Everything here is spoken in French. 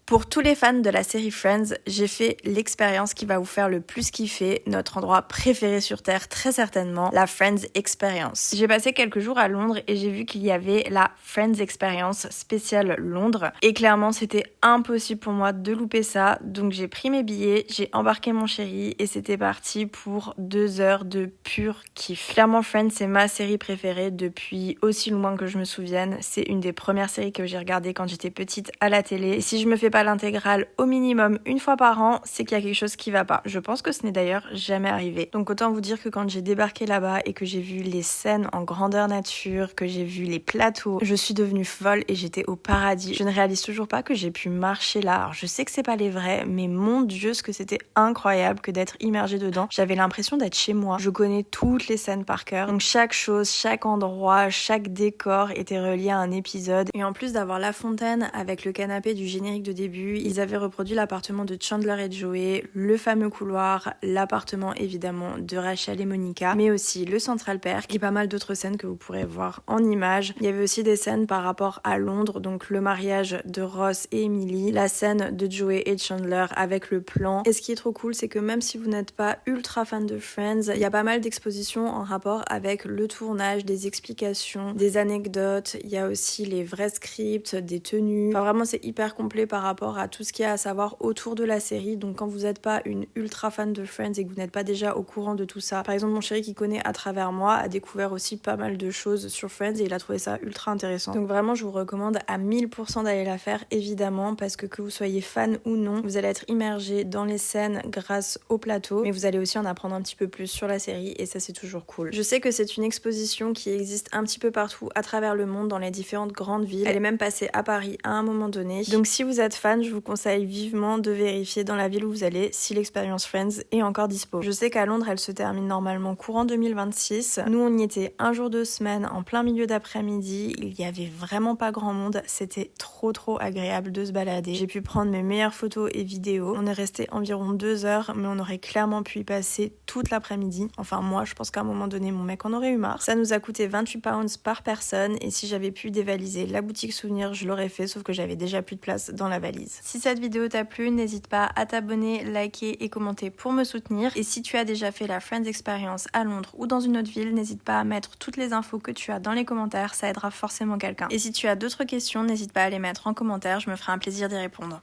Pour tous les fans de la série Friends, j'ai fait l'expérience qui va vous faire le plus kiffer, notre endroit préféré sur Terre, très certainement, la Friends Experience. J'ai passé quelques jours à Londres et j'ai vu qu'il y avait la Friends Experience spéciale Londres. Et clairement, c'était impossible pour moi de louper ça. Donc j'ai pris mes billets, j'ai embarqué mon chéri et c'était parti pour 2 heures de pur kiff. Clairement, Friends, c'est ma série préférée depuis aussi loin que je me souvienne. C'est une des premières séries que j'ai regardées quand j'étais petite à la télé. Et si je me fais pas l'intégrale au minimum une fois par an, c'est qu'il y a quelque chose qui va pas. Je pense que ce n'est d'ailleurs jamais arrivé. Donc autant vous dire que quand j'ai débarqué là-bas et que j'ai vu les scènes en grandeur nature, que j'ai vu les plateaux, je suis devenue folle et j'étais au paradis. Je ne réalise toujours pas que j'ai pu marcher là. Alors je sais que c'est pas les vrais, mais mon Dieu, ce que c'était incroyable que d'être immergée dedans. J'avais l'impression d'être chez moi. Je connais toutes les scènes par cœur. Donc chaque chose, chaque endroit, chaque décor était relié à un épisode. Et en plus d'avoir la fontaine avec le canapé du générique de début, ils avaient reproduit l'appartement de Chandler et Joey, le fameux couloir, l'appartement évidemment de Rachel et Monica, mais aussi le Central Perk et pas mal d'autres scènes que vous pourrez voir en images. Il y avait aussi des scènes par rapport à Londres, donc le mariage de Ross et Emily, la scène de Joey et Chandler avec le plan. Et ce qui est trop cool, c'est que même si vous n'êtes pas ultra fan de Friends, il y a pas mal d'expositions en rapport avec le tournage, des explications, des anecdotes. Il y a aussi les vrais scripts, des tenues. Enfin vraiment, c'est hyper complet par rapport à tout ce qu'il y a à savoir autour de la série. Donc quand vous n'êtes pas une ultra fan de Friends et que vous n'êtes pas déjà au courant de tout ça, par exemple mon chéri qui connaît à travers moi a découvert aussi pas mal de choses sur Friends et il a trouvé ça ultra intéressant. Donc vraiment je vous recommande à 1000% d'aller la faire évidemment, parce que vous soyez fan ou non, vous allez être immergé dans les scènes grâce au plateau, mais vous allez aussi en apprendre un petit peu plus sur la série et ça c'est toujours cool. Je sais que c'est une exposition qui existe un petit peu partout à travers le monde dans les différentes grandes villes. Elle est même passée à Paris à un moment donné. Donc si vous êtes fan, je vous conseille vivement de vérifier dans la ville où vous allez si l'expérience Friends est encore dispo. Je sais qu'à Londres, elle se termine normalement courant 2026. Nous, on y était un jour 2 semaines, en plein milieu d'après-midi. Il y avait vraiment pas grand monde. C'était trop agréable de se balader. J'ai pu prendre mes meilleures photos et vidéos. On est resté environ 2 heures, mais on aurait clairement pu y passer toute l'après-midi. Enfin, moi, je pense qu'à un moment donné, mon mec en aurait eu marre. Ça nous a coûté 28 pounds par personne et si j'avais pu dévaliser la boutique souvenir, je l'aurais fait, sauf que j'avais déjà plus de place dans la valise. Si cette vidéo t'a plu, n'hésite pas à t'abonner, liker et commenter pour me soutenir. Et si tu as déjà fait la Friends Experience à Londres ou dans une autre ville, n'hésite pas à mettre toutes les infos que tu as dans les commentaires, ça aidera forcément quelqu'un. Et si tu as d'autres questions, n'hésite pas à les mettre en commentaire, je me ferai un plaisir d'y répondre.